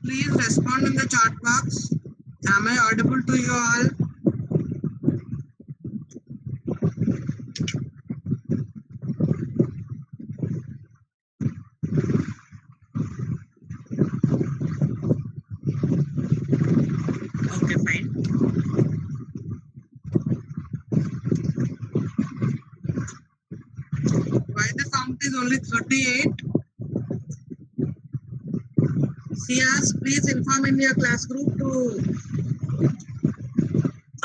Please respond in the chat box. Am I audible to you all? Okay, fine. Why the count is only 38? Sias, please inform in your class group to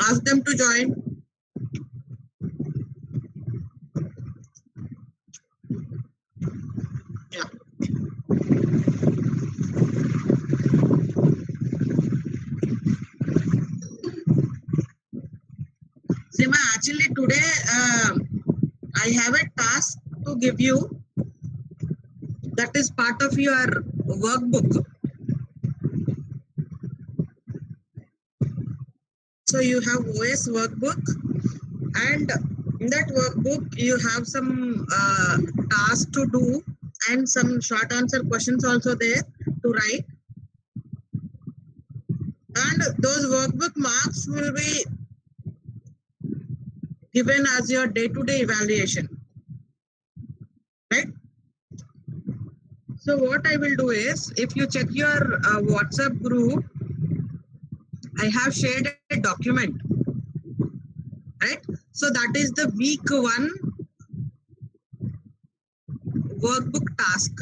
ask them to join. Yeah. Sima, actually today I have a task to give you that is part of your workbook. So you have OS workbook, and in that workbook you have some tasks to do and some short answer questions also there to write. And those workbook marks will be given as your day-to-day evaluation, right? So what I will do is, if you check your WhatsApp group, I have shared a document, right? So that is the week 1 workbook task.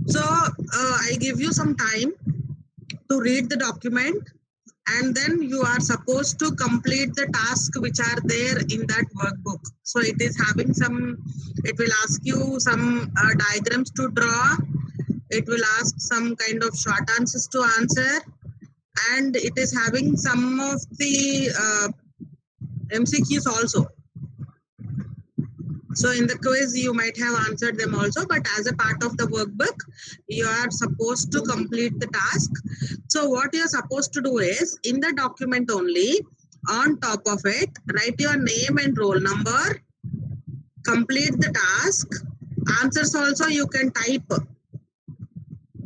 So I give you some time to read the document, and then you are supposed to complete the tasks which are there in that workbook. So it is having some, it will ask you some diagrams to draw, it will ask some kind of short answers to answer, and it is having some of the MCQs also. So in the quiz, you might have answered them also, but as a part of the workbook, you are supposed to complete the task. So what you are supposed to do is, in the document only, on top of it, write your name and roll number, complete the task. Answers also you can type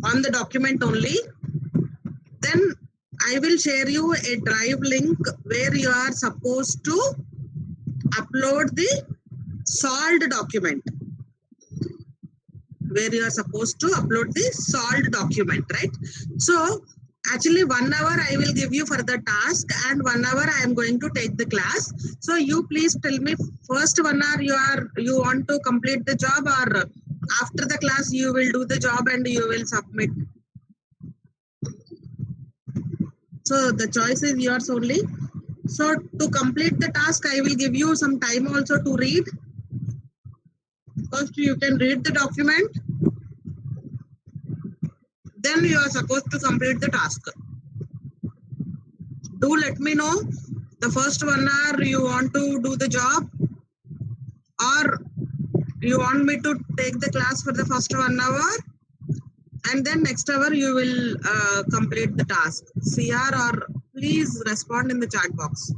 on the document only. Then I will share you a drive link where you are supposed to upload the solved document, where you are supposed to upload the solved document, right? So actually 1 hour I will give you for the task, and 1 hour I am going to take the class. So you please tell me, first 1 hour you want to complete the job, or after the class you will do the job and you will submit. So the choice is yours only. So to complete the task, I will give you some time also to read. First you can read the document, then you are supposed to complete the task. Do let me know, the first 1 hour you want to do the job, or you want me to take the class for the first 1 hour, and then next hour you will complete the task. CR, or please respond in the chat box.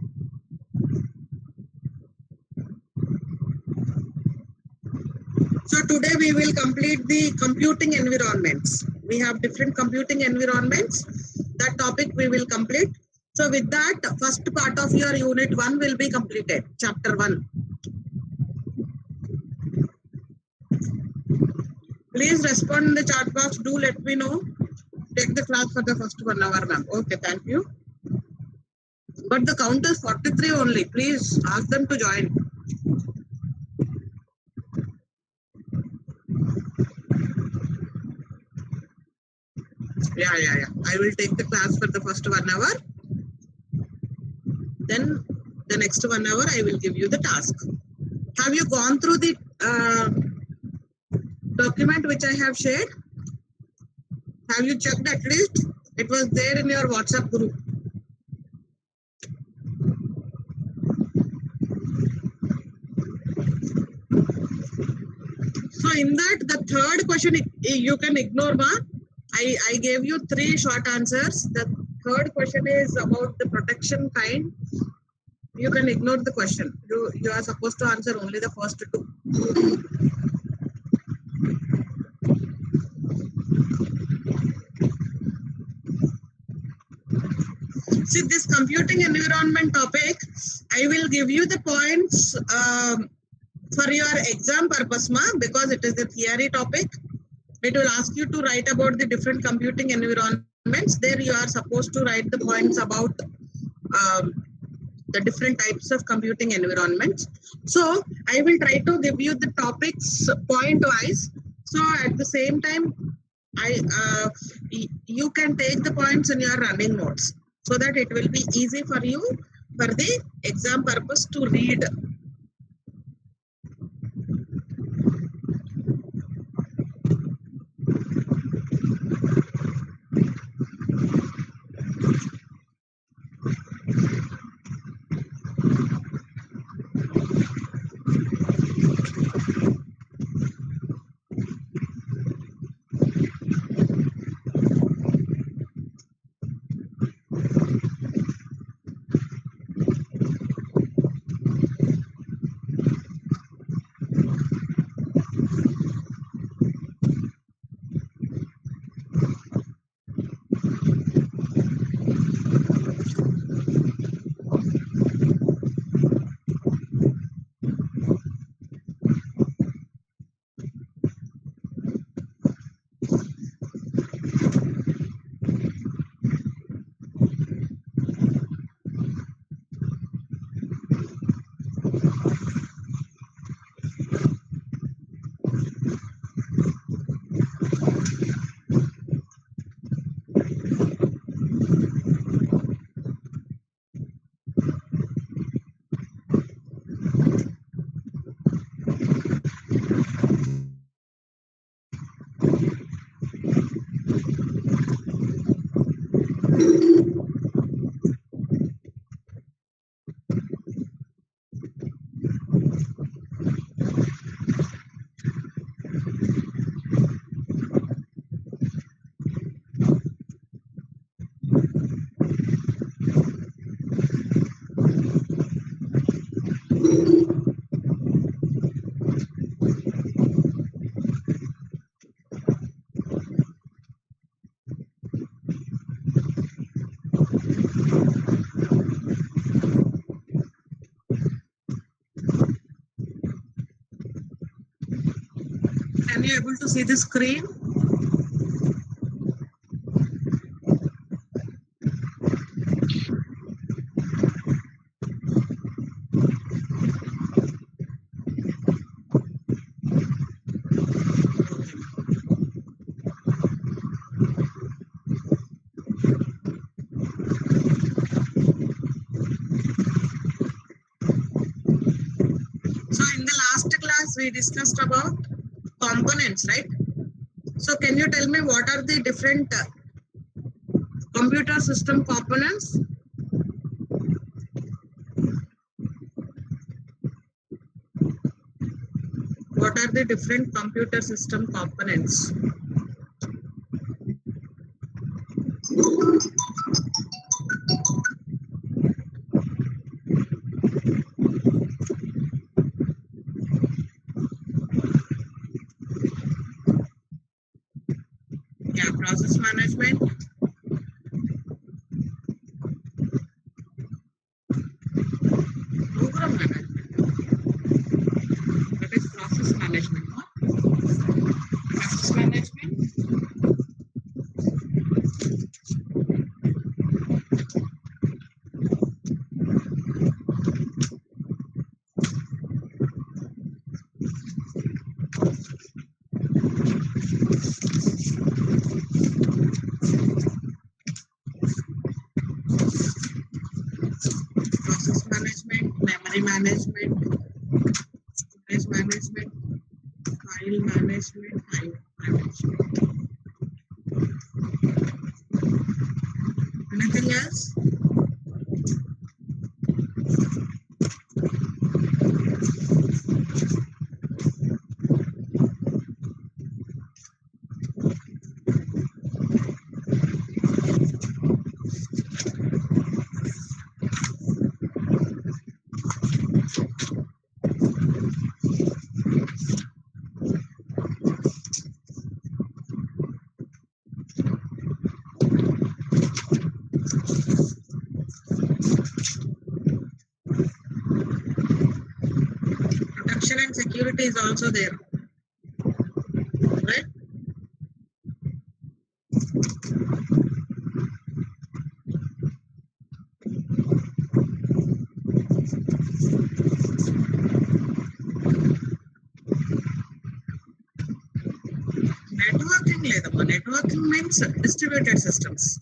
So today we will complete the computing environments. We have different computing environments. That topic we will complete. So with that, first part of your unit 1 will be completed, chapter 1. Please respond in the chat box. Do let me know. Take the class for the first 1 hour, ma'am. Okay, thank you. But the count is 43 only. Please ask them to join. Yeah. I will take the class for the first 1 hour. Then the next 1 hour I will give you the task. Have you gone through the document which I have shared? Have you checked at least? It was there in your WhatsApp group. So in that, the third question you can ignore, ma. I gave you 3 short answers. The third question is about the protection kind. you can ignore the question. You are supposed to answer only the first two. See, this computing environment topic, I will give you the points for your exam purpose, because it is a theory topic. It will ask you to write about the different computing environments. There you are supposed to write the points about the different types of computing environments. So I will try to give you the topics point wise. So at the same time, you can take the points in your running notes so that it will be easy for you for the exam purpose to read. Can you able to see the screen? So in the last class we discussed about components, right? So can you tell me what are the different computer system components? What are the different computer system components? Yeah, process management, program management. That is process management. Process management, process management, memory management, storage management, file management, time management. Anything else? protection and security is also there, right? Networking ledamma. Networking means distributed systems.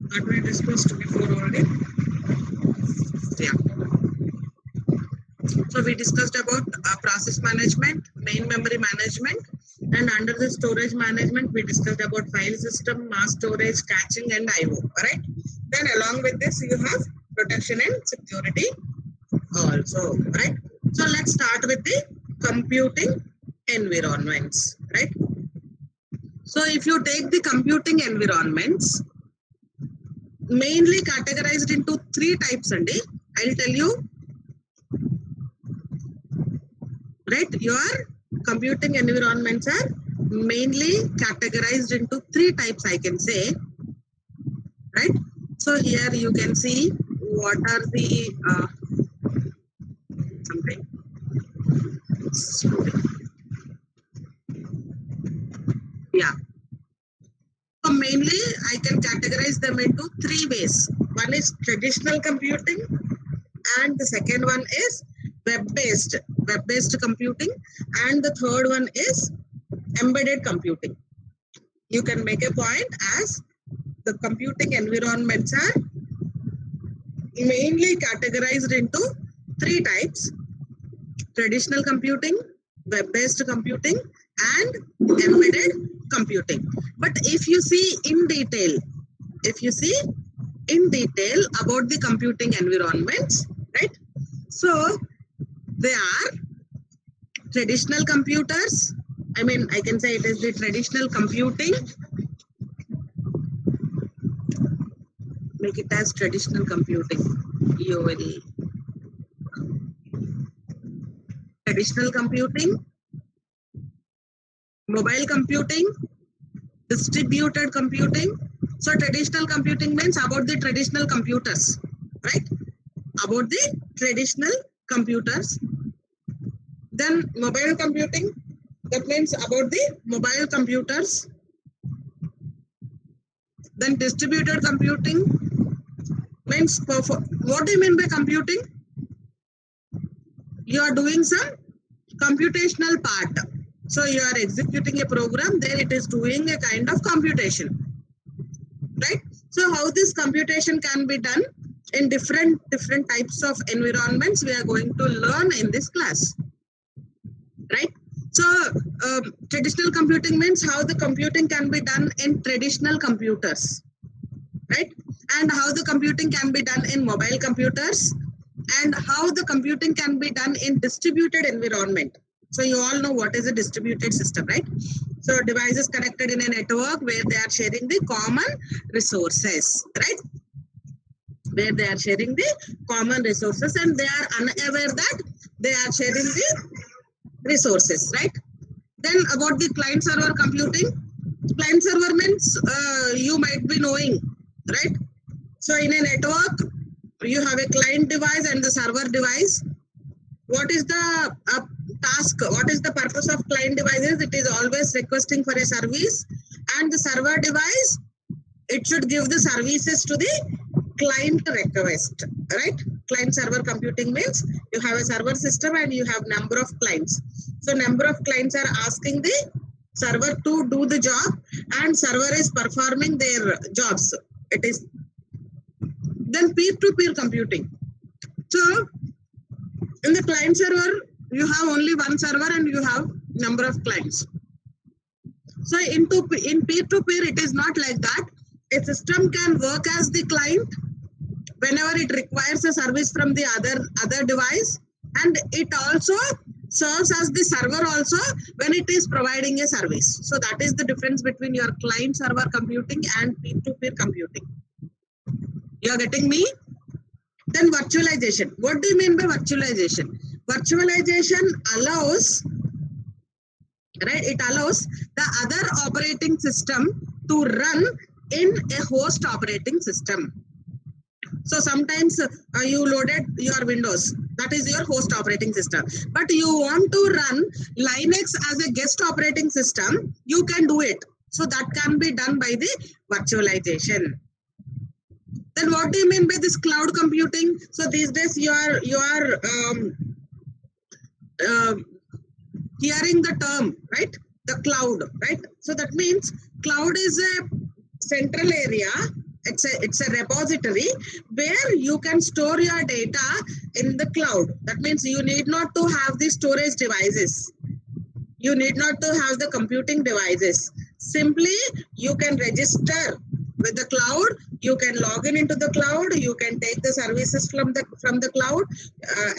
That we discussed before already. Yeah. So we discussed about process management, main memory management, and under the storage management, we discussed about file system, mass storage, caching, and I/O. Right? Then along with this, you have protection and security also. Right? So let's start with the computing environments. Right? So if you take the computing environments, mainly categorized into 3 types, Andy. I'll tell you. Right, your computing environments are mainly categorized into 3 types, I can say. Right, so here you can see what are the something. Yeah, so mainly I can categorize them into 3 ways. One is traditional computing, and the second one is web-based computing, and the third one is embedded computing. You can make a point as the computing environments are mainly categorized into 3 types: traditional computing, web-based computing, and embedded computing. But if you see in detail about the computing environments, right? So they are traditional computers. I mean, I can say it is the traditional computing. Make it as traditional computing. You will traditional computing, mobile computing, distributed computing. So traditional computing means about the traditional computers, right? About the traditional computers. Then mobile computing, that means about the mobile computers. Then distributed computing means what do you mean by computing? You are doing some computational part. So you are executing a program, then it is doing a kind of computation, right? So how this computation can be done in different types of environments, we are going to learn in this class, right? So traditional computing means how the computing can be done in traditional computers, right? And how the computing can be done in mobile computers, and how the computing can be done in distributed environment. So you all know what is a distributed system, right? So devices connected in a network where they are sharing the common resources, right? Where they are sharing the common resources and they are unaware that they are sharing the resources, right? Then about the client server computing. Client server means you might be knowing, right? So in a network, you have a client device and the server device. What is the task? What is the purpose of client devices? It is always requesting for a service, and the server device, it should give the services to the client request, right? Client server computing means you have a server system and you have number of clients. So number of clients are asking the server to do the job, and server is performing their jobs. It is then peer-to-peer computing. So in the client server, you have only one server and you have number of clients. So in peer-to-peer, it is not like that. A system can work as the client whenever it requires a service from the other device, and it also serves as the server also when it is providing a service. So that is the difference between your client server computing and peer-to-peer computing. You are getting me? Then virtualization. What do you mean by virtualization? Virtualization allows, right? It allows the other operating system to run in a host operating system. So sometimes you loaded your Windows, that is your host operating system, but you want to run Linux as a guest operating system, you can do it. So that can be done by the virtualization. Then what do you mean by this cloud computing? So these days you are hearing the term, right? The cloud, right? So that means cloud is a central area. It's a repository where you can store your data in the cloud. That means you need not to have the storage devices. You need not to have the computing devices. Simply you can register with the cloud. You can log in into the cloud. You can take the services from the cloud.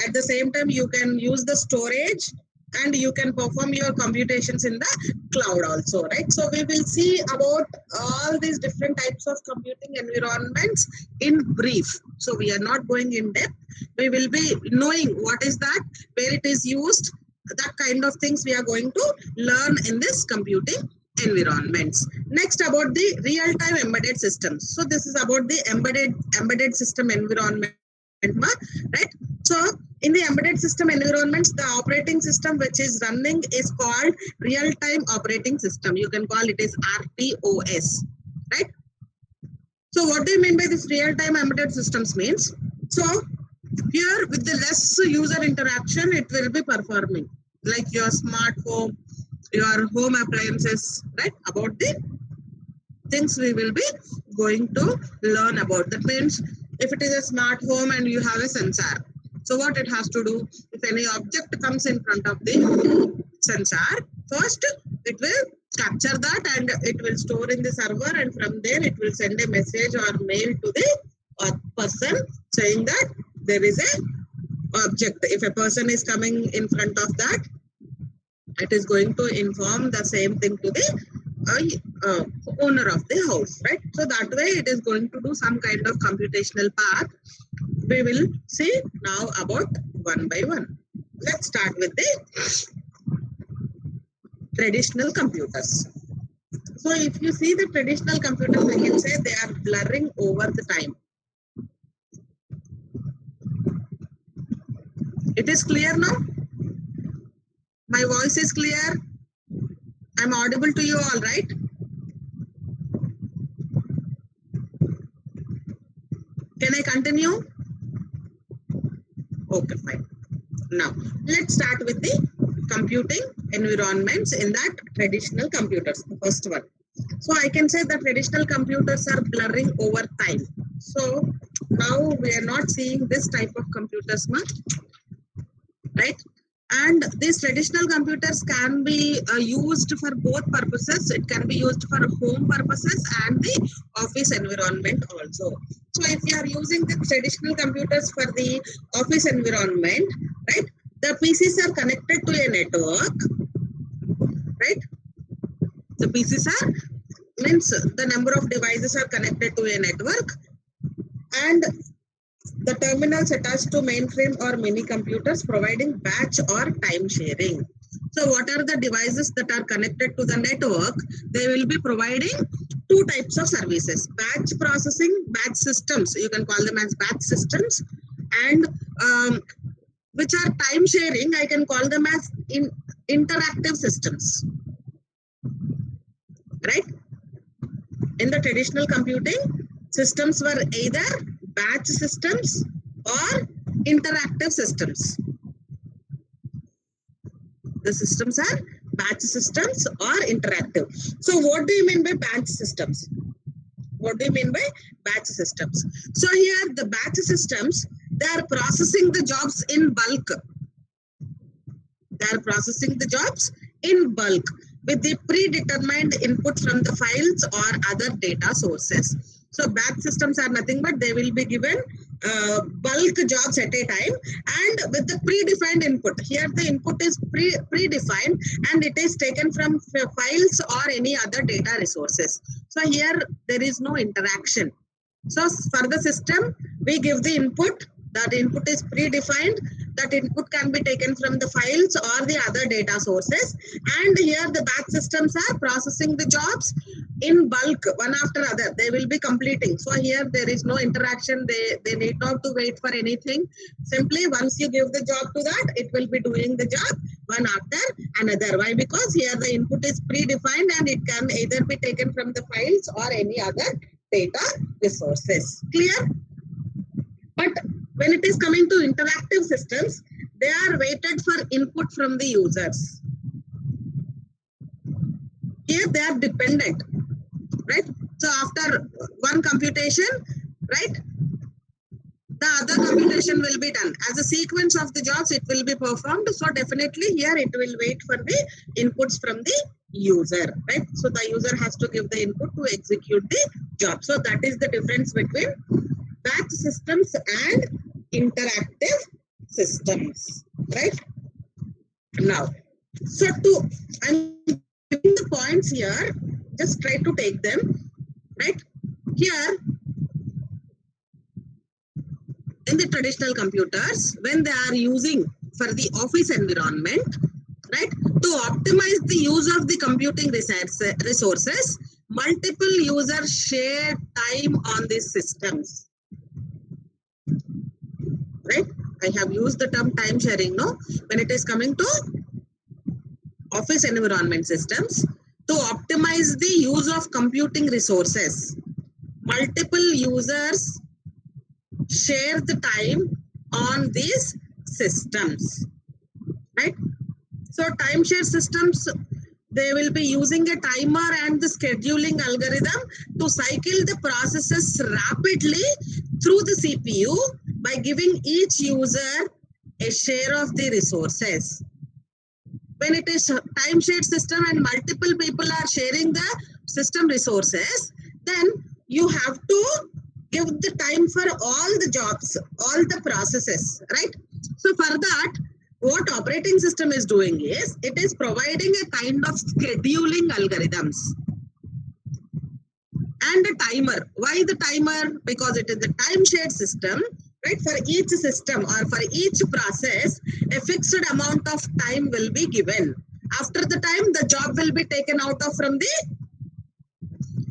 At the same time, you can use the storage and you can perform your computations in the cloud also, right? So we will see about all these different types of computing environments in brief. So we are not going in depth. We will be knowing what is that, where it is used, that kind of things we are going to learn in this computing environments. Next, about the real-time embedded systems. So this is about the embedded system environment, right? So in the embedded system environments, the operating system which is running is called real-time operating system. You can call it as RTOS, right? So what do you mean by this real-time embedded systems means? So here with the less user interaction, it will be performing like your smart home, your home appliances, right? About the things we will be going to learn about. That means if it is a smart home and you have a sensor, so what it has to do, if any object comes in front of the sensor, first it will capture that and it will store in the server, and from there it will send a message or mail to the person saying that there is a object. If a person is coming in front of that, it is going to inform the same thing to the owner of the house, right? So that way it is going to do some kind of computational part. We will see now about one by one. Let's start with the traditional computers. So if you see the traditional computers, I can say they are blurring over the time. It is clear now? My voice is clear? I'm audible to you all, right? Can I continue? Okay, fine. Now, let's start with the computing environments in that traditional computers, the first one. So I can say that traditional computers are blurring over time. So now we are not seeing this type of computers much, right? And these traditional computers can be used for both purposes. It can be used for home purposes and the office environment also. So if you are using the traditional computers for the office environment, right, the PCs are connected to a network, right? The PCs are, means the number of devices are connected to a network, and the terminals attached to mainframe or mini computers providing batch or time sharing. So what are the devices that are connected to the network? They will be providing two types of services: batch processing, batch systems. You can call them as batch systems, and which are time sharing. I can call them as interactive systems, right? In the traditional computing, systems were either batch systems or interactive systems. The systems are batch systems or interactive. So what do you mean by batch systems? What do you mean by batch systems? So here the batch systems, they are processing the jobs in bulk. They are processing the jobs in bulk with the predetermined input from the files or other data sources. So batch systems are nothing but they will be given bulk jobs at a time and with the predefined input. Here the input is predefined and it is taken from files or any other data resources. So here there is no interaction. So for the system, we give the input. That input is predefined. That input can be taken from the files or the other data sources. And here the batch systems are processing the jobs in bulk, one after other. They will be completing. So here there is no interaction. They need not to wait for anything. Simply once you give the job to that, it will be doing the job one after another. Why? Because here the input is predefined and it can either be taken from the files or any other data resources. Clear? But when it is coming to interactive systems, they are weighted for input from the users. Here they are dependent, right? So after one computation, right, the other computation will be done. As a sequence of the jobs, it will be performed. So definitely here it will wait for the inputs from the user, right? So the user has to give the input to execute the job. So that is the difference between batch systems and interactive systems, right? Now, so I'm giving the points here, just try to take them, right? Here, in the traditional computers, when they are using for the office environment, right, to optimize the use of the computing resources, multiple users share time on these systems, right? I have used the term time sharing, no? When it is coming to office environment systems, to optimize the use of computing resources, multiple users share the time on these systems, right? So time share systems, they will be using a timer and the scheduling algorithm to cycle the processes rapidly through the CPU by giving each user a share of the resources. When it is a time shared system and multiple people are sharing the system resources, then you have to give the time for all the jobs, all the processes, right? So for that, what operating system is doing is, it is providing a kind of scheduling algorithms and a timer. Why the timer? Because it is a time shared system, right? For each system or for each process, a fixed amount of time will be given. After the time, the job will be taken out of from the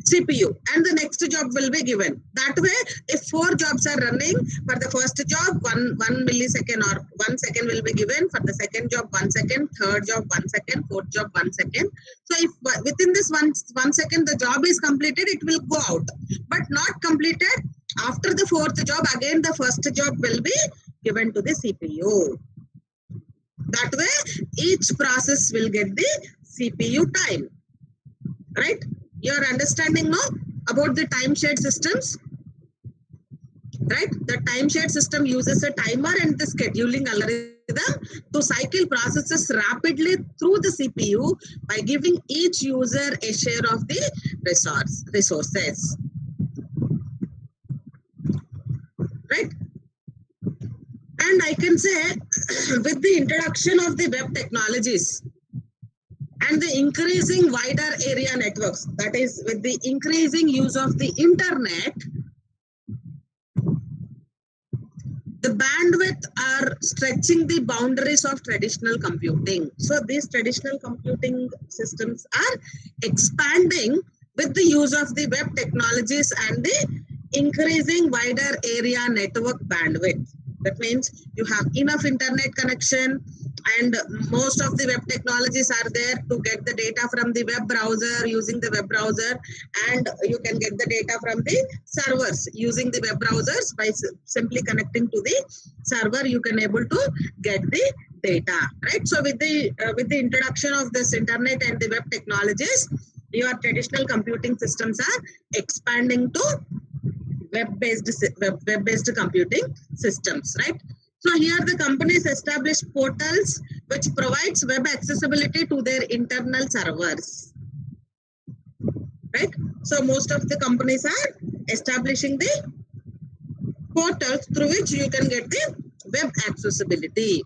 CPU and the next job will be given. That way, if 4 jobs are running, for the first job, one millisecond or 1 second will be given. For the second job, 1 second, third job, 1 second, fourth job, 1 second. So if within this one second the job is completed, it will go out. But not completed, after the 4th job, again the first job will be given to the CPU. That way, each process will get the CPU time, right? You're understanding now about the time shared systems, right? The time shared system uses a timer and the scheduling algorithm to cycle processes rapidly through the CPU by giving each user a share of the resources, right? And I can say with the introduction of the web technologies and the increasing wider area networks, that is with the increasing use of the internet, the bandwidth are stretching the boundaries of traditional computing. So these traditional computing systems are expanding with the use of the web technologies and the increasing wider area network bandwidth. That means you have enough internet connection, and most of the web technologies are there to get the data from the web browser using the web browser, and you can get the data from the servers using the web browsers. By simply connecting to the server, you can able to get the data, right? So with the introduction of this internet and the web technologies, your traditional computing systems are expanding to web-based computing systems, right? So here the companies establish portals which provides web accessibility to their internal servers, right? So most of the companies are establishing the portals through which you can get the web accessibility.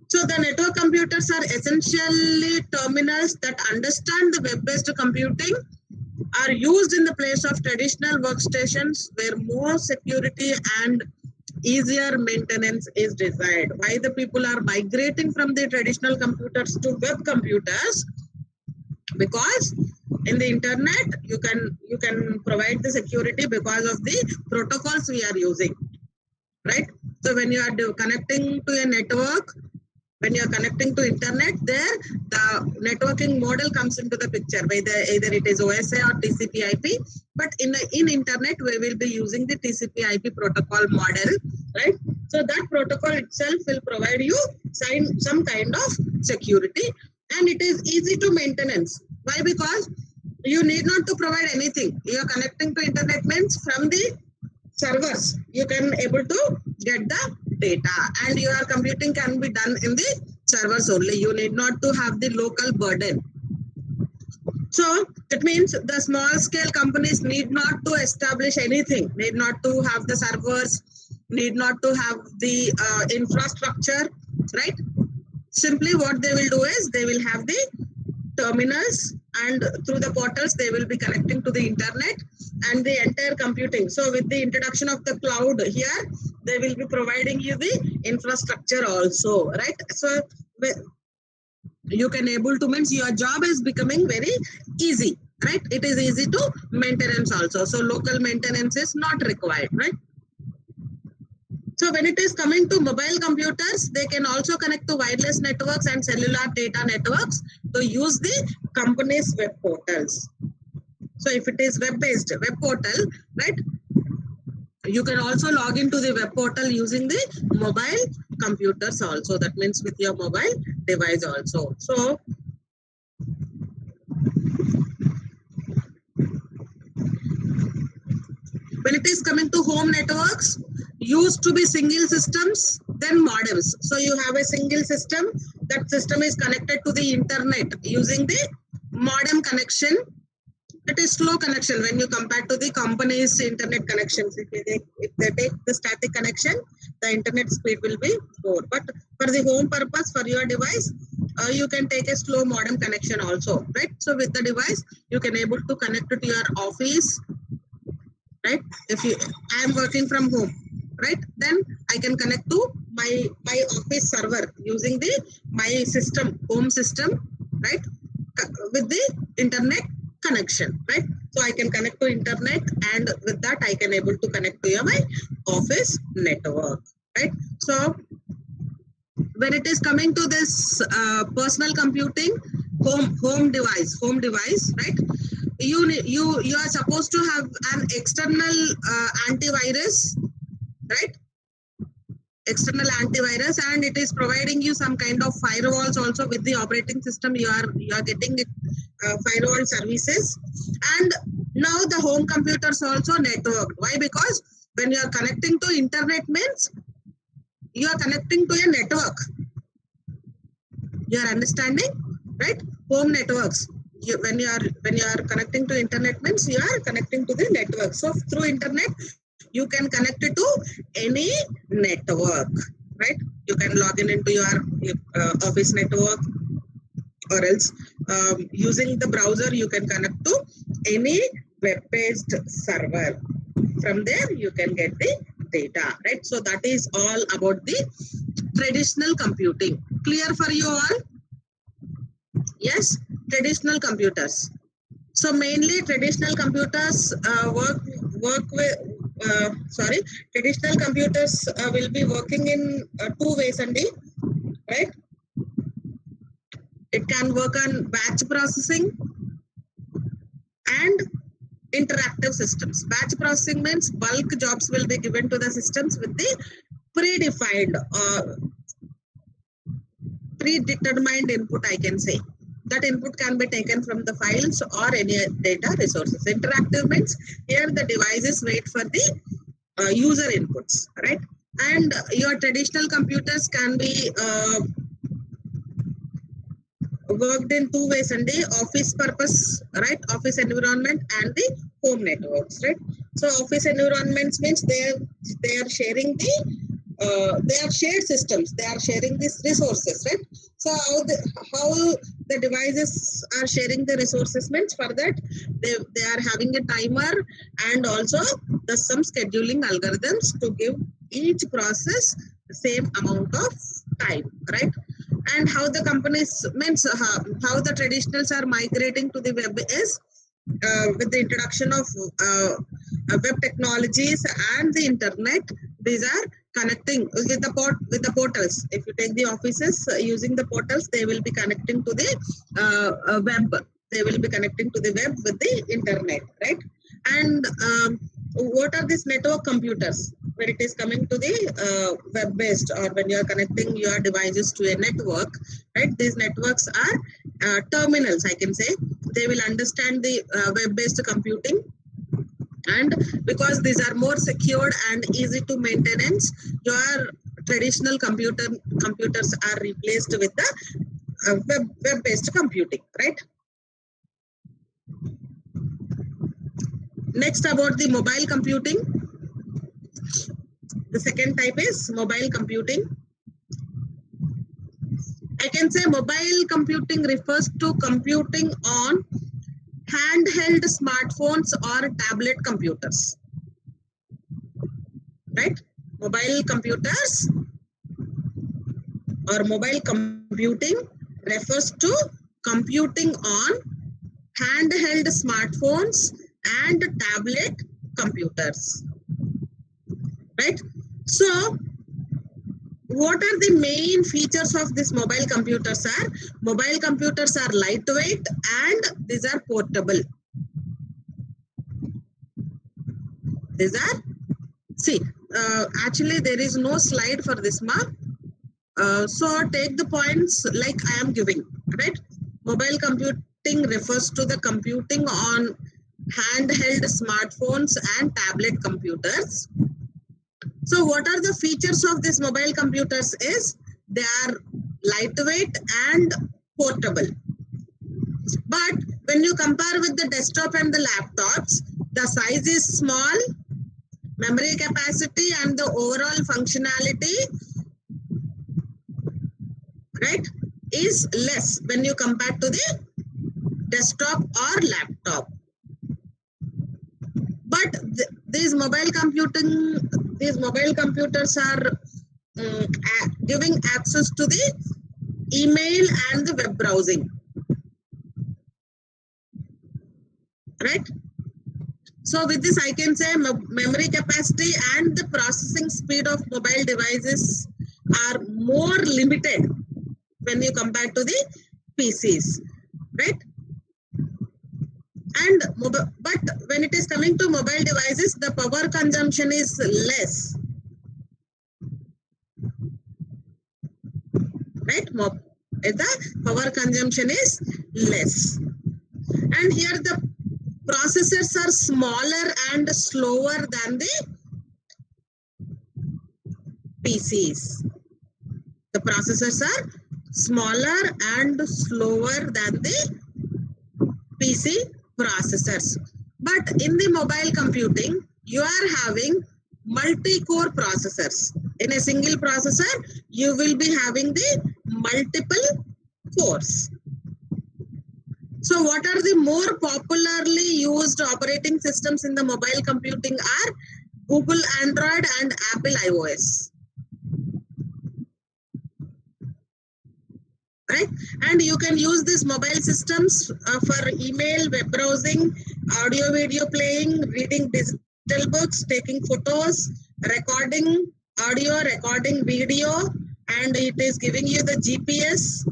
So the network computers are essentially terminals that understand the web-based computing, are used in the place of traditional workstations where more security and easier maintenance is desired. Why the people are migrating from the traditional computers to web computers? Because in the internet you can provide the security because of the protocols we are using, right? So when you are connecting to a network, when you are connecting to internet, there the networking model comes into the picture, either it is OSI or TCP/IP. But in internet we will be using the TCP/IP protocol model, right? So that protocol itself will provide you some kind of security, and it is easy to maintenance. Why? Because you need not to provide anything. You are connecting to internet means from the servers you can able to get the data, and your computing can be done in the servers only. You need not to have the local burden. So it means the small scale companies need not to establish anything, need not to have the servers, need not to have the infrastructure, right? Simply what they will do is they will have the terminals, and through the portals they will be connecting to the internet and the entire computing. So with the introduction of the cloud here, they will be providing you the infrastructure also, right? So you can able to, means your job is becoming very easy, right? It is easy to maintenance also. So local maintenance is not required, right? So when it is coming to mobile computers, they can also connect to wireless networks and cellular data networks to use the company's web portals. So if it is web-based web portal, right, you can also log into the web portal using the mobile computers also. That means with your mobile device also. So when it is coming to home networks, used to be single systems, then modems. So you have a single system, that system is connected to the internet using the modem connection. It is slow connection when you compare to the company's internet connections. If they take the static connection, the internet speed will be more. But for the home purpose, for your device, you can take a slow modem connection also, right? So with the device, you can able to connect it to your office, right? If I am working from home, right, then I can connect to my office server using the my system, home system, right, with the internet connection, right? So I can connect to internet, and with that I can able to connect to my office network, right? So when it is coming to this personal computing, home device, right? You are supposed to have an external antivirus, right? External antivirus, and it is providing you some kind of firewalls also. With the operating system you are getting firewall services. And now the home computers also networked. Why? Because when you are connecting to internet means you are connecting to a network. You are understanding, right? Home networks. When you are connecting to internet means you are connecting to the network. So through internet you can connect it to any network, right? You can log in into your office network, or else using the browser you can connect to any web-based server. From there you can get the data, right? So that is all about the traditional computing. Clear for you all? Yes, traditional computers. So mainly traditional computers work with traditional computers will be working in two ways, right? It can work on batch processing and interactive systems. Batch processing means bulk jobs will be given to the systems with the predefined predetermined input, I can say. That input can be taken from the files or any data resources. Interactive means here the devices wait for the user inputs, right? And your traditional computers can be worked in two ways, and the office purpose, right? Office environment and the home networks, right? So office environments means they are sharing they are shared systems. They are sharing these resources, right? So how the devices are sharing the resources means for that they are having a timer and also some scheduling algorithms to give each process the same amount of time, right? And how the companies means how the traditionals are migrating to the web is with the introduction of web technologies and the internet. These are connecting with the portals. If you take the offices using the portals, they will be connecting to the web. They will be connecting to the web with the internet, right? And what are these network computers? When it is coming to the web-based, or when you are connecting your devices to a network, right? These networks are terminals, I can say. They will understand the web-based computing, and because these are more secured and easy to maintenance, your traditional computers are replaced with the web-based computing, right? Next, about the mobile computing. The second type is mobile computing. I can say mobile computing refers to computing on handheld smartphones or tablet computers, right? Mobile computers or mobile computing refers to computing on handheld smartphones and tablet computers, right? So what are the main features of this mobile computers are? Mobile computers are lightweight and these are portable. These are, see, actually there is no slide for this mark. So take the points like I am giving, right? Mobile computing refers to the computing on handheld smartphones and tablet computers. So what are the features of these mobile computers is they are lightweight and portable. But when you compare with the desktop and the laptops, the size is small, memory capacity and the overall functionality, right, is less when you compare to the desktop or laptop. But these mobile computers are giving access to the email and the web browsing, right? So with this I can say memory capacity and the processing speed of mobile devices are more limited when you compare to the PCs, right? And but when it is coming to mobile devices, the power consumption is less, right? The power consumption is less, and here the processors are smaller and slower than the PCs. The processors are smaller and slower than the PC processors. But in the mobile computing, you are having multi-core processors. In a single processor, you will be having the multiple cores. So what are the more popularly used operating systems in the mobile computing are Google Android and Apple iOS. Right? And you can use these mobile systems for email, web browsing, audio video playing, reading digital books, taking photos, recording audio, recording video, and it is giving you the GPS,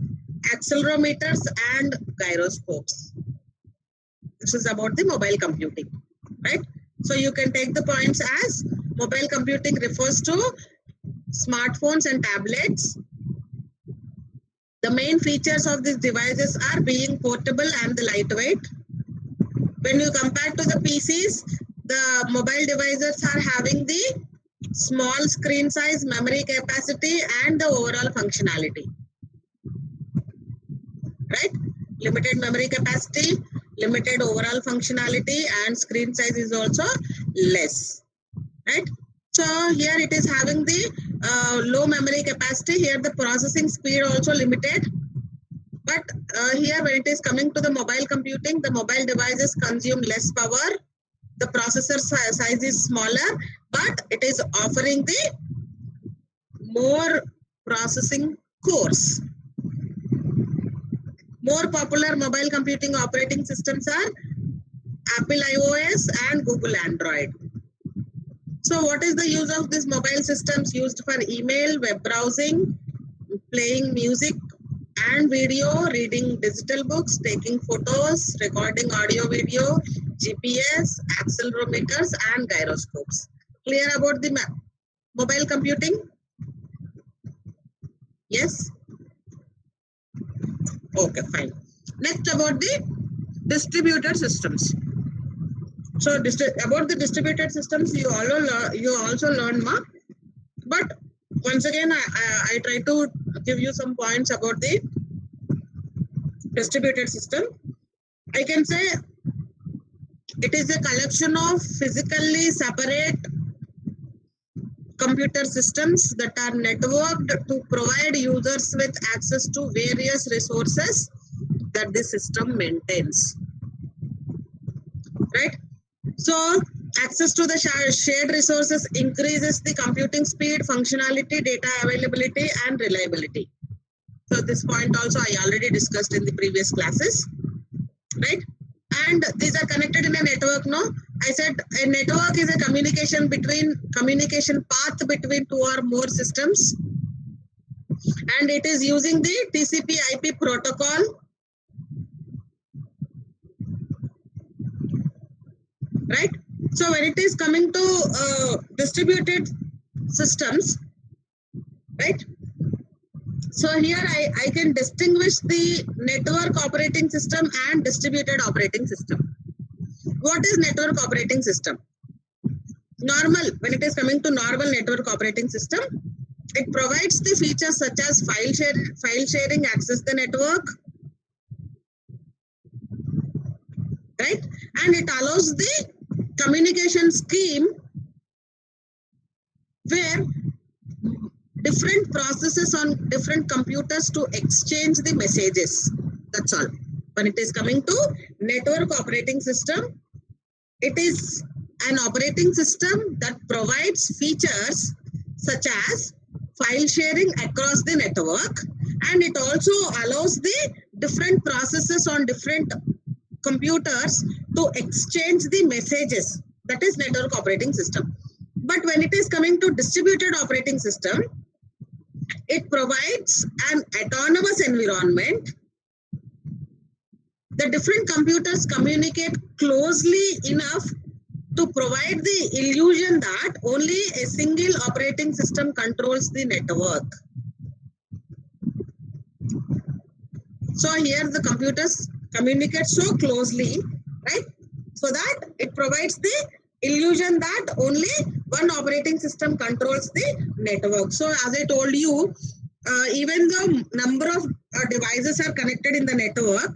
accelerometers and gyroscopes. This is about the mobile computing, right? So you can take the points as mobile computing refers to smartphones and tablets. The main features of these devices are being portable and the lightweight. When you compare to the PCs, the mobile devices are having the small screen size, memory capacity and the overall functionality. Right? Limited memory capacity, limited overall functionality and screen size is also less. Right? So here it is having the low memory capacity. Here the processing speed also limited. But here when it is coming to the mobile computing, the mobile devices consume less power. The processor size is smaller, but it is offering the more processing cores. More popular mobile computing operating systems are Apple iOS and Google Android. So what is the use of these mobile systems? Used for email, web browsing, playing music and video, reading digital books, taking photos, recording audio video, GPS, accelerometers and gyroscopes. Clear about the mobile computing? Yes? Okay, fine. Next, about the distributed systems. So about the distributed systems, you also learn, but once again, I try to give you some points about the distributed system. I can say it is a collection of physically separate computer systems that are networked to provide users with access to various resources that the system maintains. Right? So access to the shared resources increases the computing speed, functionality, data availability, and reliability. So this point also I already discussed in the previous classes, right? And these are connected in a network, no? I said a network is a communication path between two or more systems, and it is using the TCP/IP protocol, right? So when it is coming to distributed systems, right? So here I can distinguish the network operating system and distributed operating system. What is network operating system? Normal, when it is coming to normal network operating system, it provides the features such as file sharing, access the network, right? And it allows the communication scheme where different processes on different computers to exchange the messages. That's all. When it is coming to network operating system, it is an operating system that provides features such as file sharing across the network, and it also allows the different processes on different computers to exchange the messages. That is network operating system. But when it is coming to distributed operating system, it provides an autonomous environment. The different computers communicate closely enough to provide the illusion that only a single operating system controls the network. So here the computers communicate so closely, right? So that it provides the illusion that only one operating system controls the network. So as I told you, even the number of devices are connected in the network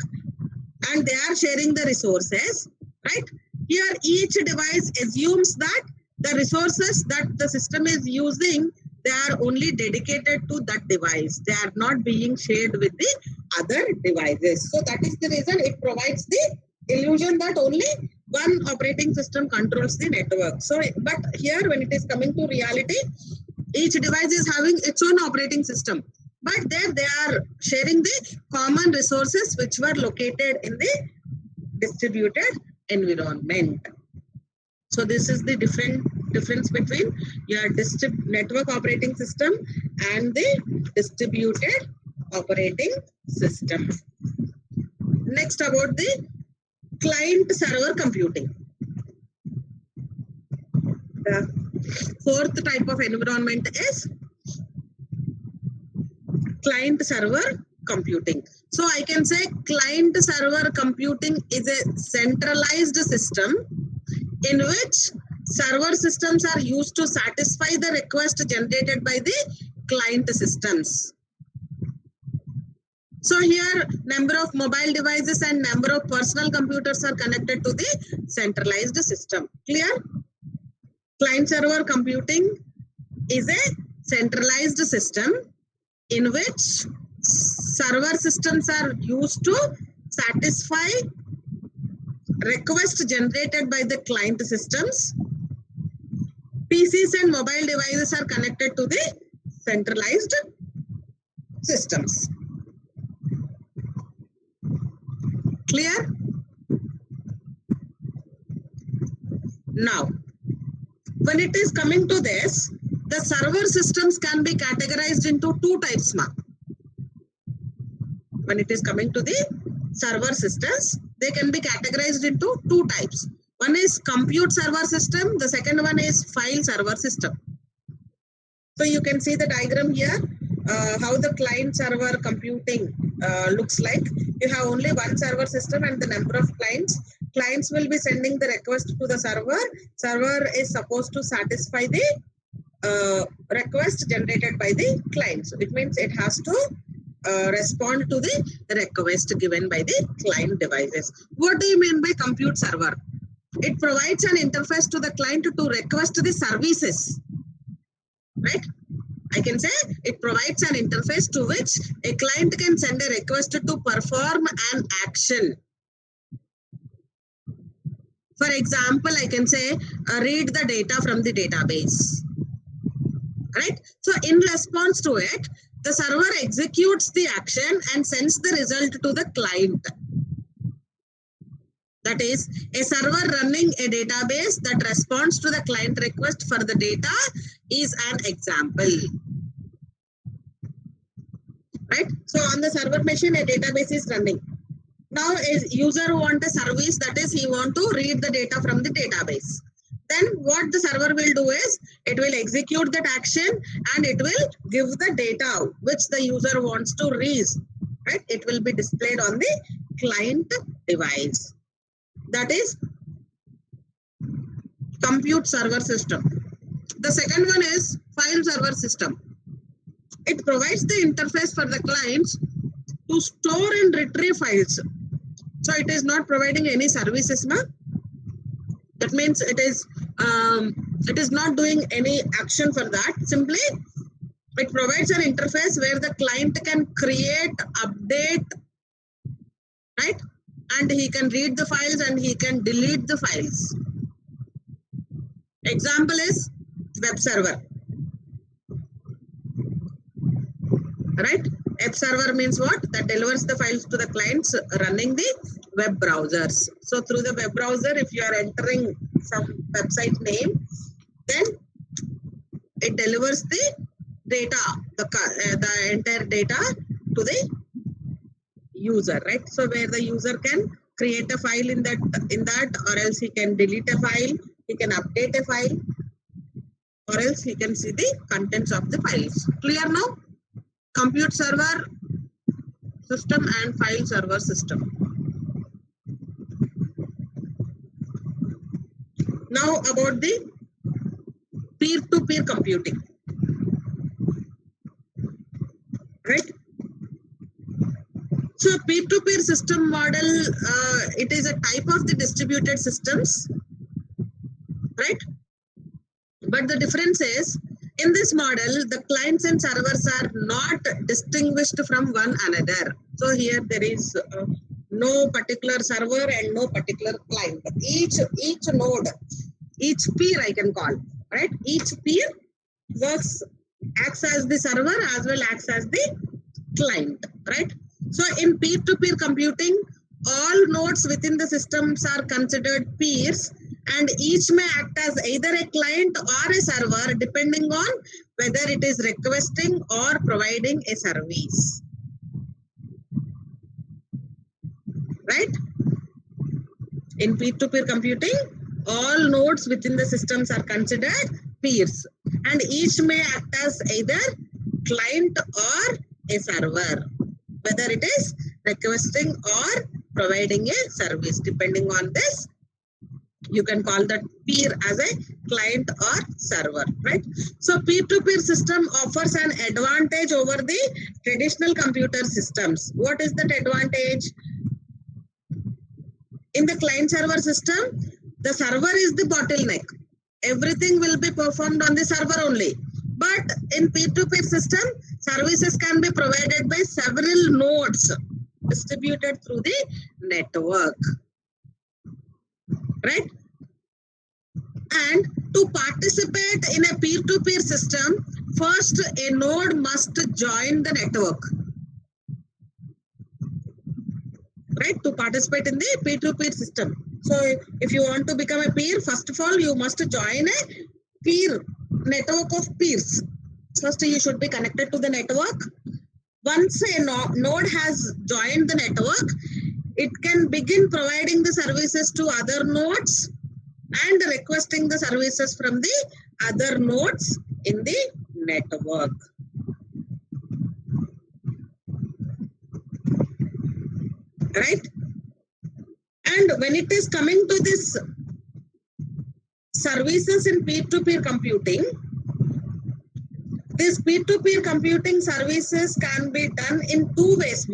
and they are sharing the resources, right? Here each device assumes that the resources that the system is using, they are only dedicated to that device. They are not being shared with the other devices. So that is the reason it provides the illusion that only one operating system controls the network. So, but here when it is coming to reality, each device is having its own operating system. But there they are sharing the common resources which were located in the distributed environment. So this is the difference between your network operating system and the distributed operating system. Next, about the client-server computing. The fourth type of environment is client-server computing. So I can say client-server computing is a centralized system in which server systems are used to satisfy the request generated by the client systems. So here number of mobile devices and number of personal computers are connected to the centralized system. Clear? Client-server computing is a centralized system in which server systems are used to satisfy requests generated by the client systems. PCs and mobile devices are connected to the centralized systems. Clear? Now, when it is coming to this, the server systems can be categorized into two types, ma. When it is coming to the server systems, they can be categorized into two types. One is compute server system, the second one is file server system. So you can see the diagram here, how the client server computing looks like. You have only one server system and the number of clients. Clients will be sending the request to the server. Server is supposed to satisfy the request generated by the client. So it means it has to respond to the request given by the client devices. What do you mean by compute server? It provides an interface to the client to request the services, right? I can say it provides an interface to which a client can send a request to perform an action. For example, I can say read the data from the database, right? So in response to it, the server executes the action and sends the result to the client. That is, a server running a database that responds to the client request for the data is an example. Right? So on the server machine, a database is running. Now a user wants a service, that is, he wants to read the data from the database. Then what the server will do is, it will execute that action and it will give the data which the user wants to read. Right? It will be displayed on the client device. That is compute server system. The second one is file server system. It provides the interface for the clients to store and retrieve files. So it is not providing any services, ma. That means it is not doing any action for that. Simply, it provides an interface where the client can create, update, right? And he can read the files and he can delete the files. Example is web server. Right? Web server means what? That delivers the files to the clients running the web browsers. So through the web browser, if you are entering some website name, then it delivers the data, the entire data to the user, right? So where the user can create a file in that, or else he can delete a file, he can update a file, or else he can see the contents of the files. Clear now? Compute server system and file server system. Now about the peer-to-peer computing. Right? So peer-to-peer system model, it is a type of the distributed systems, right? But the difference is, in this model, the clients and servers are not distinguished from one another. So here there is no particular server and no particular client. Each node, each peer I can call, right? Each peer acts as the server as well acts as the client, right? So in peer-to-peer computing, all nodes within the systems are considered peers, and each may act as either a client or a server depending on whether it is requesting or providing a service. Right? In peer-to-peer computing, all nodes within the systems are considered peers, and each may act as either client or a server, whether it is requesting or providing a service. Depending on this, you can call that peer as a client or server, right? So peer-to-peer system offers an advantage over the traditional computer systems. What is that advantage? In the client-server system, the server is the bottleneck. Everything will be performed on the server only. But in peer-to-peer system, services can be provided by several nodes distributed through the network. Right? And to participate in a peer-to-peer system, first a node must join the network, right, to participate in the peer-to-peer system. So if you want to become a peer, first of all, you must join a peer network of peers. First, you should be connected to the network. Once a node has joined the network, it can begin providing the services to other nodes and requesting the services from the other nodes in the network. Right? And when it is coming to this services in peer-to-peer computing, this peer-to-peer computing services can be done in two ways,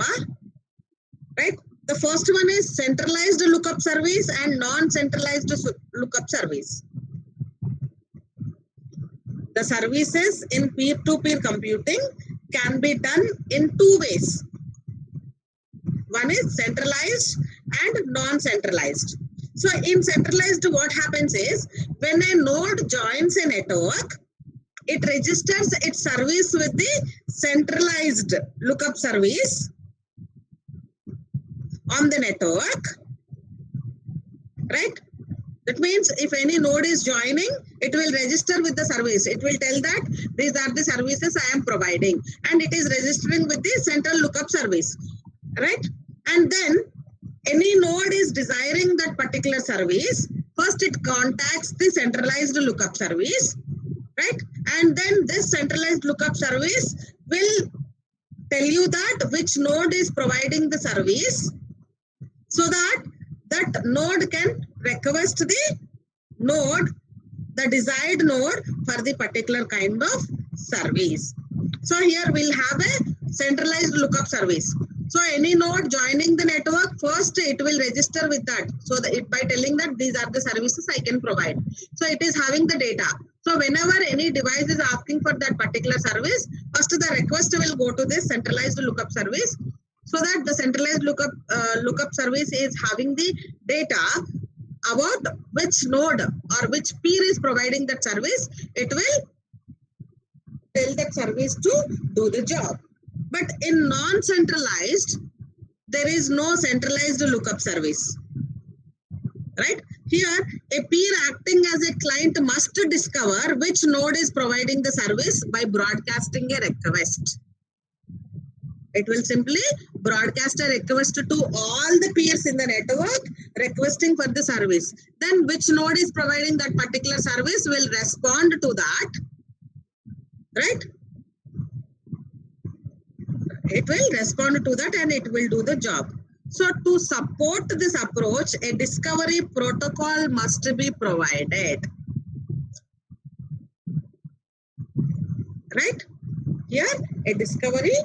right? The first one is centralized lookup service and non-centralized lookup service. The services in peer-to-peer computing can be done in two ways. One is centralized and non-centralized. So in centralized, what happens is when a node joins a network, it registers its service with the centralized lookup service on the network, right? That means if any node is joining, it will register with the service. It will tell that these are the services I am providing, and it is registering with the central lookup service, right? And then any node is desiring that particular service. First, it contacts the centralized lookup service, right? And then this centralized lookup service will tell you that which node is providing the service, so that that node can request the desired node for the particular kind of service. So here we'll have a centralized lookup service. So any node joining the network, first it will register with that. So that by telling that these are the services I can provide. So it is having the data. So whenever any device is asking for that particular service, first the request will go to this centralized lookup service, so that the centralized lookup service is having the data about which node or which peer is providing that service. It will tell that service to do the job. But in non-centralized, there is no centralized lookup service, right? Here, a peer acting as a client must discover which node is providing the service by broadcasting a request. It will simply broadcast a request to all the peers in the network requesting for the service. Then which node is providing that particular service will respond to that, right? It will respond to that and it will do the job. So to support this approach, a discovery protocol must be provided, right? Here, a discovery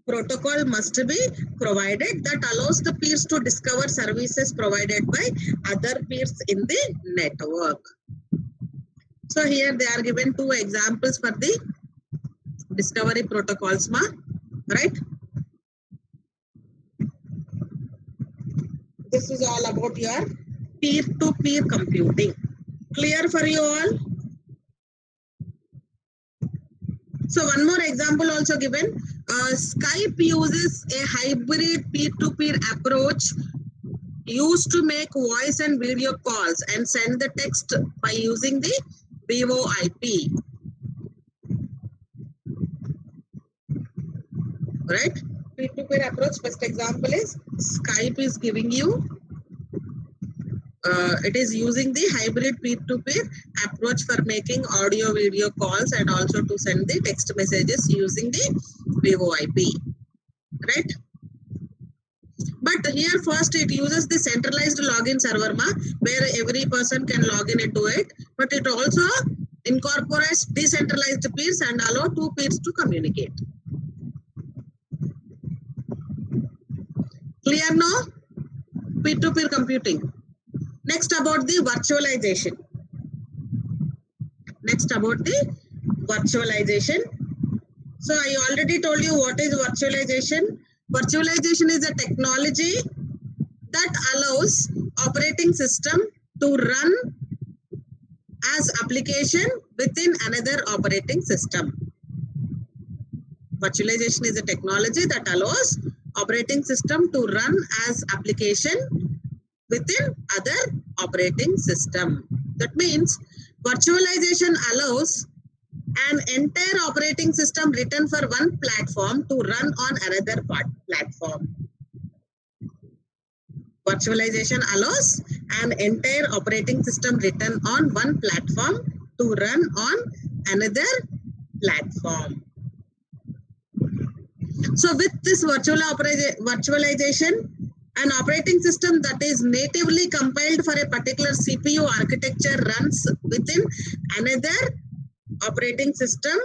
protocol must be provided that allows the peers to discover services provided by other peers in the network. So here they are given two examples for the discovery protocols, right? This is all about your peer-to-peer computing. Clear for you all? So one more example also given. Skype uses a hybrid peer-to-peer approach used to make voice and video calls and send the text by using the VoIP. Right? Peer-to-peer approach, first example is Skype is giving you, it is using the hybrid peer-to-peer approach for making audio video calls and also to send the text messages using the VoIP, right? But here first it uses the centralized login server, where every person can log in into it, but it also incorporates decentralized peers and allow two peers to communicate. Clear now? Peer-to-peer computing. Next about the virtualization. So I already told you what is virtualization. Virtualization is a technology that allows operating system to run as application within another operating system. Virtualization is a technology that allows operating system to run as application within other operating system. That means virtualization allows an entire operating system written for one platform to run on another platform. Virtualization allows an entire operating system written on one platform to run on another platform. So with this virtualization, an operating system that is natively compiled for a particular CPU architecture runs within another operating system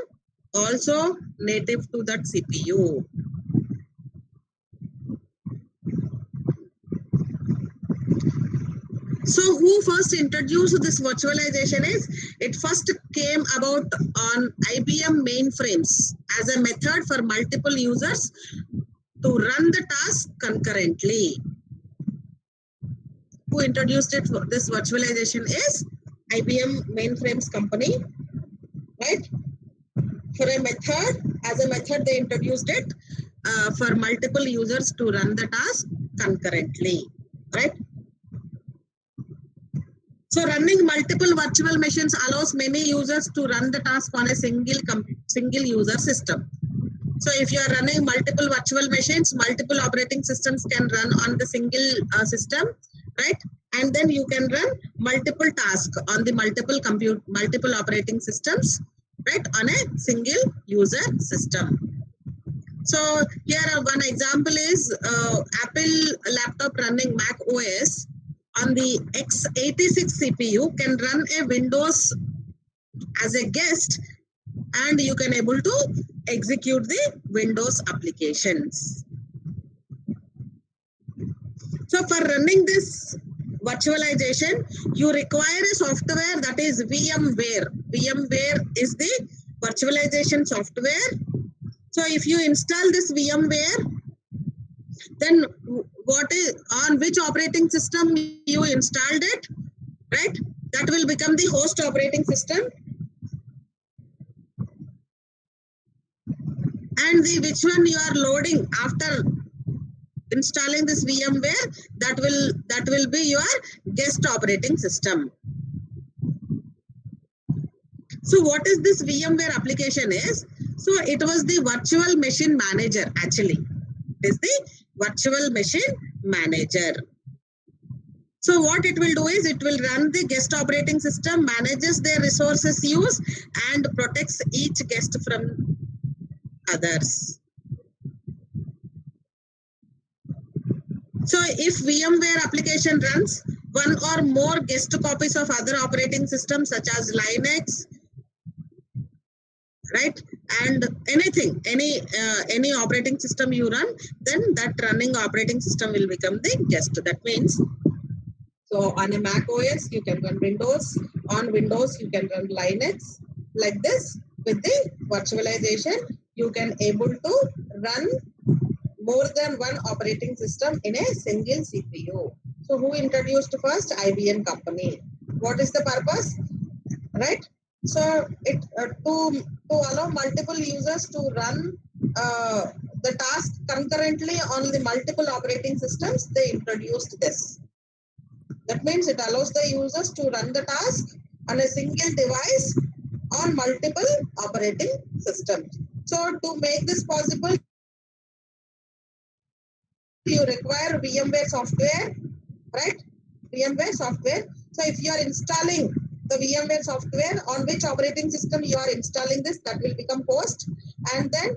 also native to that CPU. So who first introduced this virtualization is, it first came about on IBM mainframes as a method for multiple users to run the task concurrently. Who introduced it? This virtualization is IBM mainframes company, right? For a method, as a method they introduced it for multiple users to run the task concurrently, right? So running multiple virtual machines allows many users to run the task on a single user system. So if you are running multiple virtual machines, multiple operating systems can run on the single system, right? And then you can run multiple tasks on the multiple operating systems, right, on a single user system. So here one example is Apple laptop running Mac OS on the x86 CPU can run a Windows as a guest, and you can able to execute the Windows applications. So for running this virtualization, you require a software that is VMware. VMware is the virtualization software. So if you install this VMware, then what is on which operating system you installed it, right? That will become the host operating system. And the which one you are loading after installing this VMware, that will be your guest operating system. So what is this VMware application is? So it was the virtual machine manager actually. It is the virtual machine manager. So what it will do is it will run the guest operating system, manages their resources use, and protects each guest from others. So if VMware application runs one or more guest copies of other operating systems such as Linux, right, and anything, any operating system you run, then that running operating system will become the guest. That means, so on a Mac OS you can run Windows, on Windows you can run Linux. Like this, with the virtualization you can able to run more than one operating system in a single CPU. So who introduced first? IBM company. What is the purpose? Right? So it to allow multiple users to run the task concurrently on the multiple operating systems, they introduced this. That means it allows the users to run the task on a single device on multiple operating systems. So to make this possible, you require VMware software, right? VMware software. So if you are installing the VMware software, on which operating system you are installing this, that will become host. And then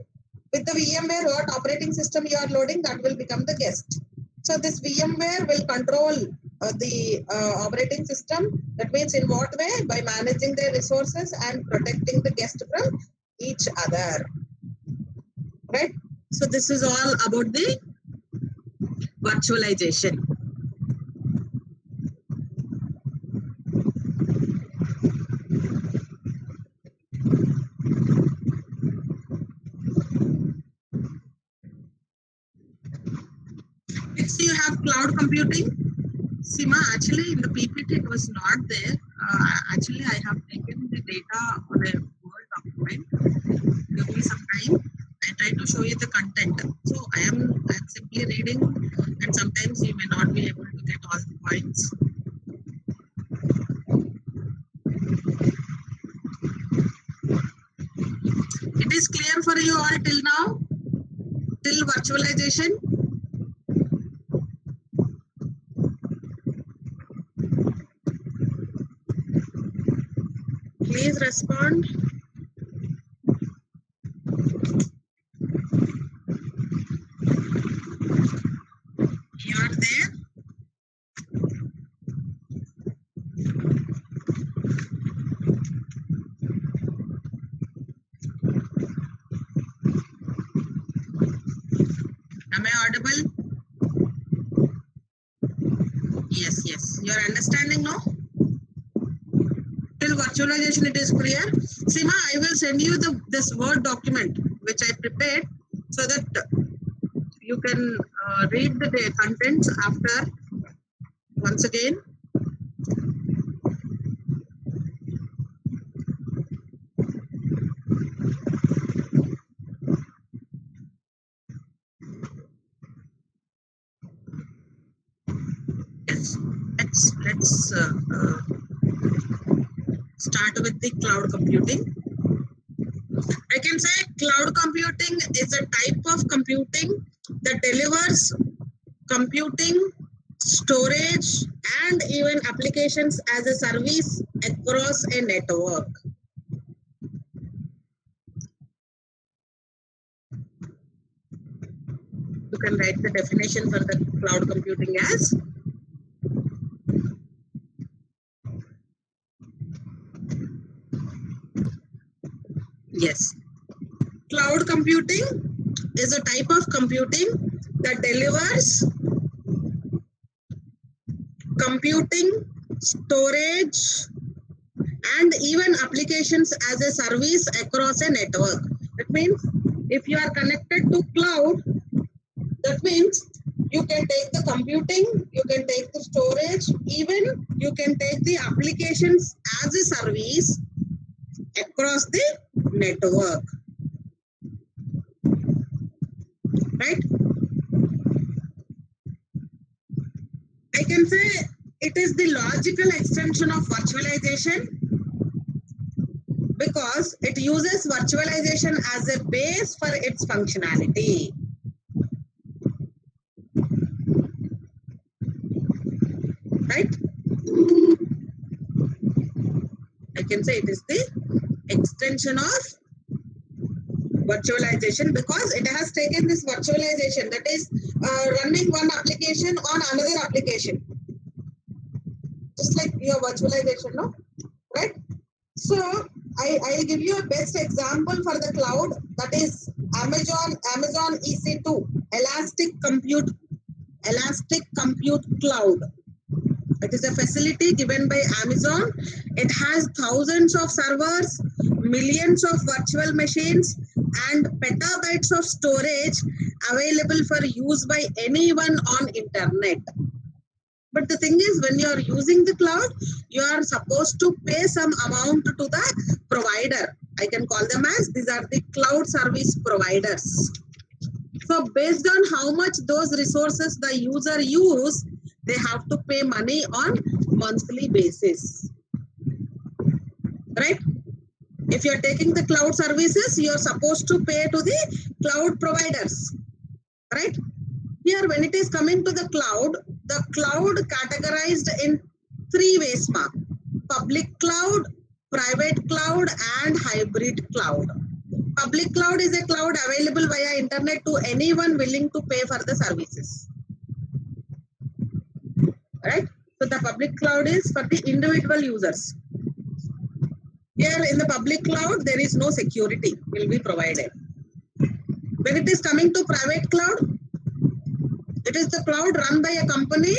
with the VMware, what operating system you are loading, that will become the guest. So this VMware will control the operating system. That means in what way? By managing their resources and protecting the guest from each other, right? So this is all about the virtualization. Next you have cloud computing. Sima, actually in the PPT it was not there. Actually I have taken the data on a Word document. Give me some time. I try show you the content. So I am simply reading, and sometimes you may not be able to get all the points. It is clear for you all till now? Till virtualization? Please respond. You are there? Am I audible? Yes, yes. You are understanding now? Till virtualization it is clear. Seema, I will send you this Word document which I prepared so that you can read the contents after once again. Yes, let's start with the cloud computing. I can say cloud computing is a type of computing that delivers computing, storage, and even applications as a service across a network. You can write the definition for the cloud computing as yes. Cloud computing is a type of computing that delivers computing, storage, and even applications as a service across a network. That means if you are connected to cloud, that means you can take the computing, you can take the storage, even you can take the applications as a service across the network. Right? I can say it is the logical extension of virtualization because it uses virtualization as a base for its functionality. Right? I can say it is the extension of virtualization because it has taken this virtualization, that is running one application on another application, just like your virtualization, no? Right? So I'll give you a best example for the cloud, that is Amazon EC2, Elastic Compute Cloud. It is a facility given by Amazon. It has thousands of servers, millions of virtual machines, and petabytes of storage available for use by anyone on internet. But the thing is, when you are using the cloud, you are supposed to pay some amount to the provider. I can call them as, these are the cloud service providers. So based on how much those resources the user use, they have to pay money on monthly basis. Right? If you are taking the cloud services, you are supposed to pay to the cloud providers. Right? Here, when it is coming to the cloud categorized in three ways, mark: public cloud, private cloud, and hybrid cloud. Public cloud is a cloud available via internet to anyone willing to pay for the services. Right? So the public cloud is for the individual users. Here in the public cloud, there is no security will be provided. When it is coming to private cloud, it is the cloud run by a company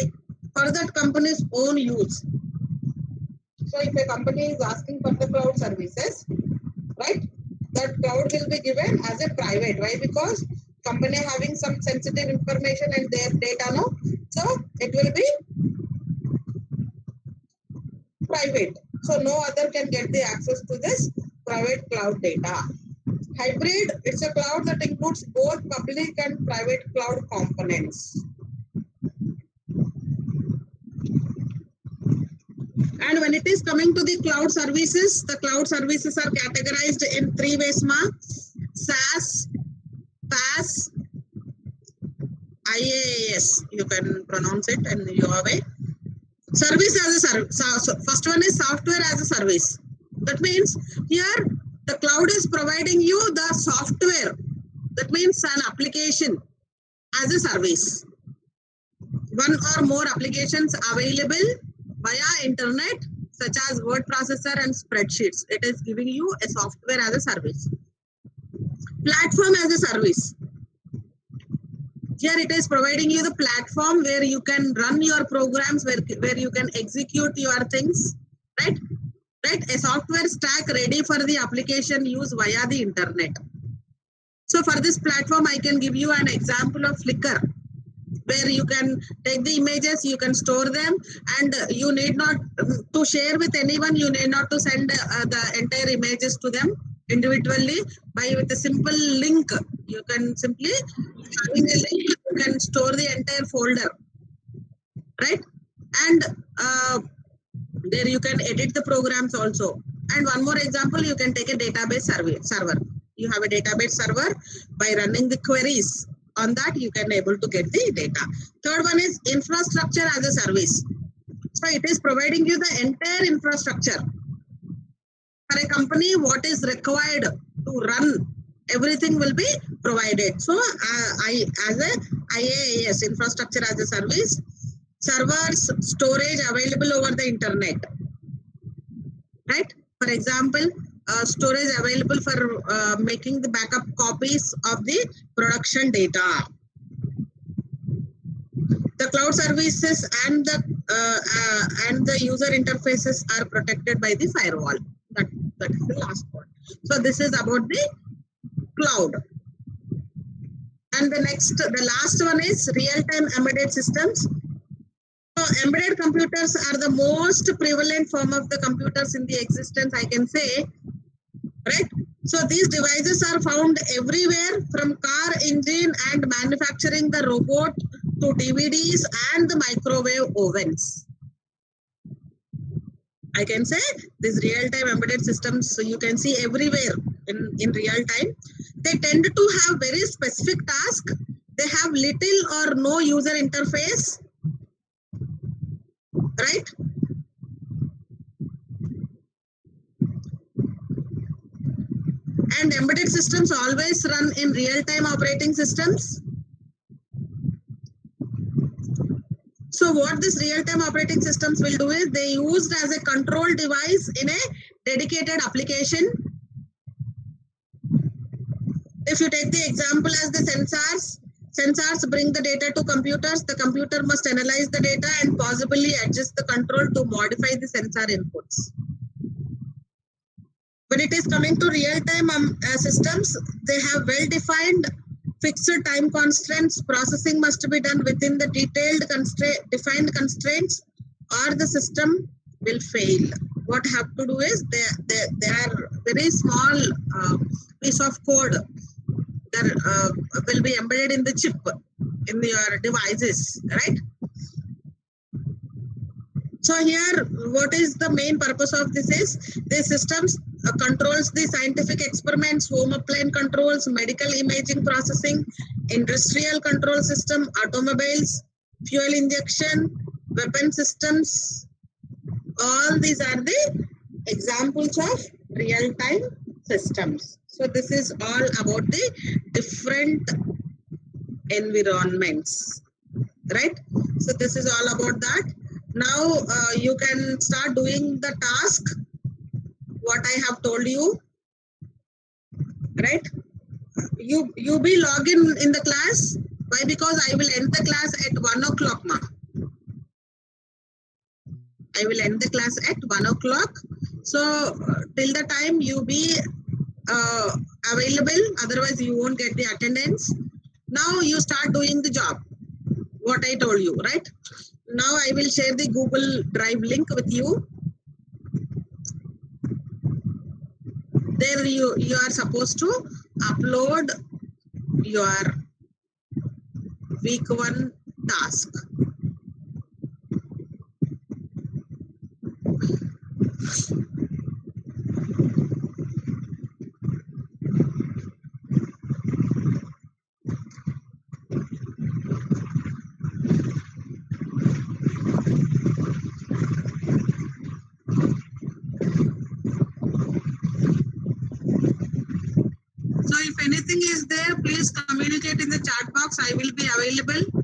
for that company's own use. So if a company is asking for the cloud services, right, that cloud will be given as a private. Why? Because company having some sensitive information and their data, no? So it will be private. So no other can get the access to this private cloud data. Hybrid, it's a cloud that includes both public and private cloud components. And when it is coming to the cloud services are categorized in three ways, ma. SaaS, PaaS, IaaS. You can pronounce it in your way. Service as a service. So first one is software as a service. That means here the cloud is providing you the software. That means an application as a service. One or more applications available via internet, such as word processor and spreadsheets. It is giving you a software as a service. Platform as a service. Here it is providing you the platform where you can run your programs, where you can execute your things, right? Right? A software stack ready for the application use via the internet. So for this platform, I can give you an example of Flickr, where you can take the images, you can store them, and you need not to share with anyone. You need not to send the entire images to them individually. With a simple link, you can simply having a link, you can store the entire folder, right? And there you can edit the programs also. And one more example, you can take a database server. You have a database server. By running the queries on that, you can able to get the data. Third one is infrastructure as a service. So it is providing you the entire infrastructure. For a company, what is required to run, everything will be provided. So as a IaaS, infrastructure as a service, servers, storage available over the internet, right? For example, storage available for making the backup copies of the production data. The cloud services and the user interfaces are protected by the firewall. That is the last part. So this is about the cloud. And the last one is real-time embedded systems. So embedded computers are the most prevalent form of the computers in the existence, I can say, right? So these devices are found everywhere, from car engine and manufacturing the robot to DVDs and the microwave ovens. I can say these real-time embedded systems, so you can see everywhere in real time. They tend to have very specific tasks. They have little or no user interface, right? And embedded systems always run in real-time operating systems. So what this real-time operating systems will do is they used as a control device in a dedicated application. If you take the example as the sensors bring the data to computers. The computer must analyze the data and possibly adjust the control to modify the sensor inputs. When it is coming to real-time systems, they have well-defined fixed time constraints. Processing must be done within the defined constraints, or the system will fail. What have to do is they are very small piece of code that will be embedded in the chip in your devices, right? So here, what is the main purpose of this is, these systems controls the scientific experiments, home appliance controls, medical imaging processing, industrial control system, automobiles, fuel injection, weapon systems. All these are the examples of real-time systems. So this is all about the different environments, right? So this is all about that. Now you can start doing the task, what I have told you, right? You be log in the class. Why? Because I will end the class at 1 o'clock, ma. I will end the class at 1 o'clock. So till the time you be available, otherwise you won't get the attendance. Now you start doing the job, what I told you, right? Now I will share the Google Drive link with you. There you are supposed to upload your week 1 task. So if anything is there, please communicate in the chat box. I will be available.